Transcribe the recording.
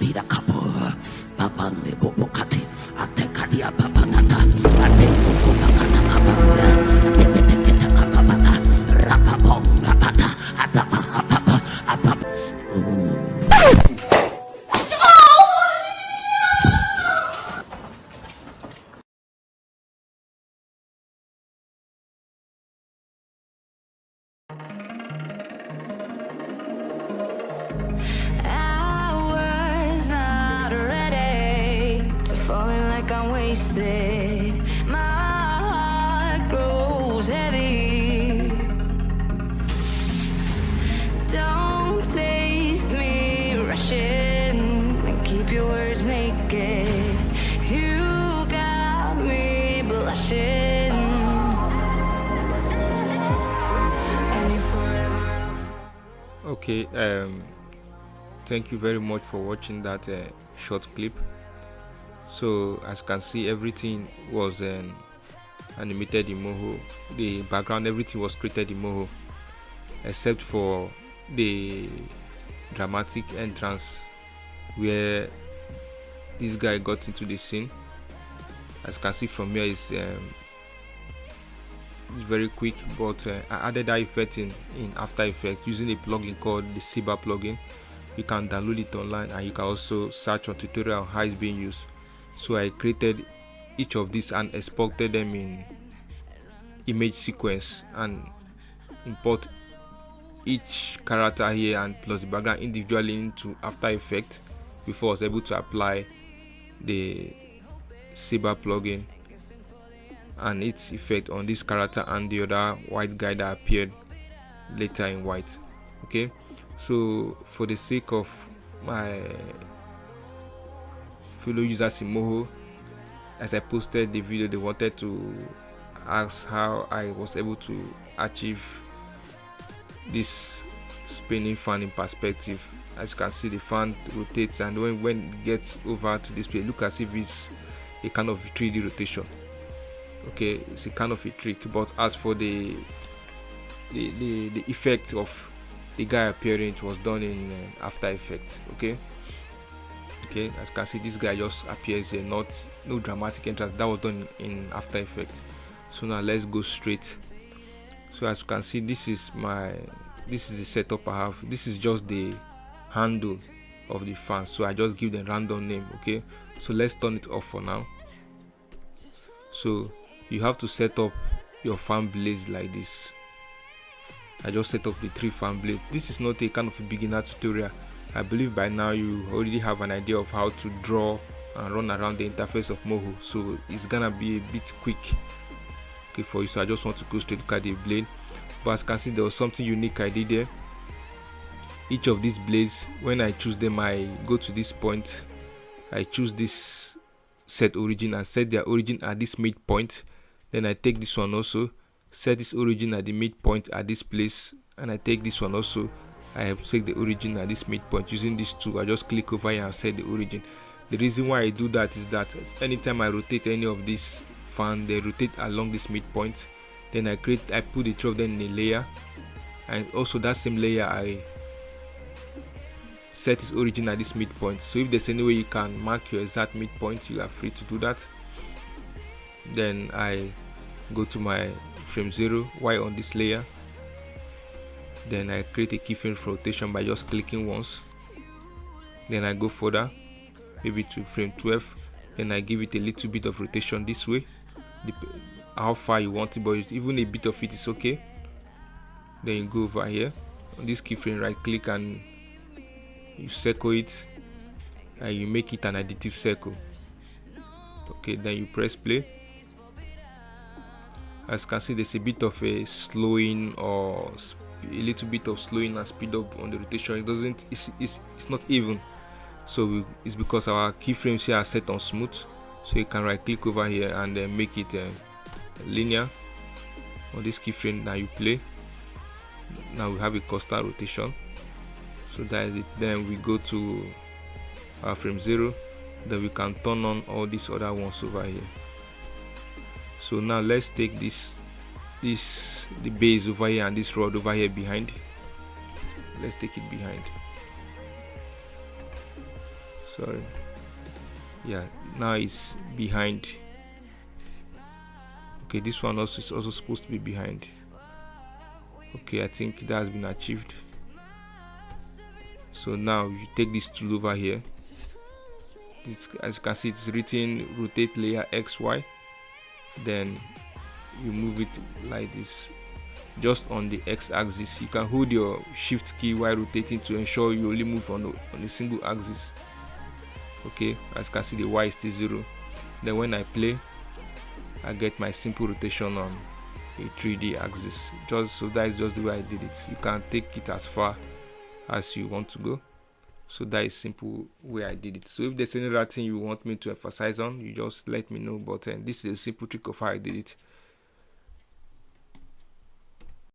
Rapida Kapo, Papande Bobokati, Atekadia Papanata, Adeko Papata Papanda, Debeteketa Papata, Rapapom Rapata, Apapa, Apapa, Apapa. I'm wasted, my heart grows heavy. Don't taste me rushing and keep your words naked. You got me blushing. And you forever. Okay, thank you very much for watching that short clip. So as you can see, everything was animated in Moho. The background, everything was created in Moho, except for the dramatic entrance where this guy got into the scene. As you can see from here, it's very quick, but I added that effect in After Effects using a plugin called the Ciba plugin. You can download it online, and you can also search on tutorial on how it's being used. So I created each of these and exported them in image sequence and import each character here and plus the background individually into After Effects before I was able to apply the Ciba plugin and its effect on this character and the other white guy that appeared later in white. Okay, so for the sake of my fellow users in Moho, as I posted the video, they wanted to ask how I was able to achieve this spinning fan in perspective. As you can see, the fan rotates, and when it gets over to this place, look as if it's a kind of 3D rotation. Okay, it's a kind of a trick. But as for the effect of the guy appearing, it was done in After Effects. Okay, as you can see, this guy just appears here, no dramatic entrance. That was done in After Effects. So now let's go straight. So as you can see, this is the setup I have. This is just the handle of the fan, so I just give them random name. Okay, so let's turn it off for now. So you have to set up your fan blades like this. I just set up the 3 fan blades. This is not a kind of a beginner tutorial. I believe by now you already have an idea of how to draw and run around the interface of Moho, so it's gonna be a bit quick, okay, for you. So I just want to go straight to the blade. But as you can see, there was something unique I did there. Each of these blades, when I choose them, I go to this point, I choose this set origin and set their origin at this midpoint. Then I take this one also, set this origin at the midpoint at this place, and I take this one also, I have set the origin at this midpoint. Using these two, I just click over here and set the origin. The reason why I do that is that anytime I rotate any of these fan, they rotate along this midpoint. Then I put the 3 of them in a layer, and also that same layer I set its origin at this midpoint. So if there's any way you can mark your exact midpoint, you are free to do that. Then I go to my frame 0 while on this layer. Then I create a keyframe for rotation by just clicking once. Then I go further, maybe to frame 12. Then I give it a little bit of rotation this way, how far you want it, but even a bit of it is okay. Then you go over here on this keyframe, right click, and you circle it, and you make it an additive circle. Okay, then you press play. As you can see, there's a bit of a slowing or a little bit of slowing and speed up on the rotation. It's not even, so it's because our keyframes here are set on smooth. So you can right click over here and then make it linear on this keyframe. Now you play. Now we have a constant rotation, so that is it. Then we go to our frame 0. Then we can turn on all these other ones over here. So now let's take the base over here and this rod over here behind. Let's take it behind. sorry, yeah, now it's behind. Okay, this one also is also supposed to be behind. Okay, I think that has been achieved. So now you take this tool over here. This, as you can see, it's written rotate layer XY. Then you move it like this, just on the x-axis. You can hold your shift key while rotating to ensure you only move on a single axis. Okay, as you can see, the y is still 0. Then when I play, I get my simple rotation on a 3D axis. Just so that is just the way I did it. You can take it as far as you want to go. So that is simple way I did it. So if there's any other thing you want me to emphasize on, you just let me know. But this is a simple trick of how I did it.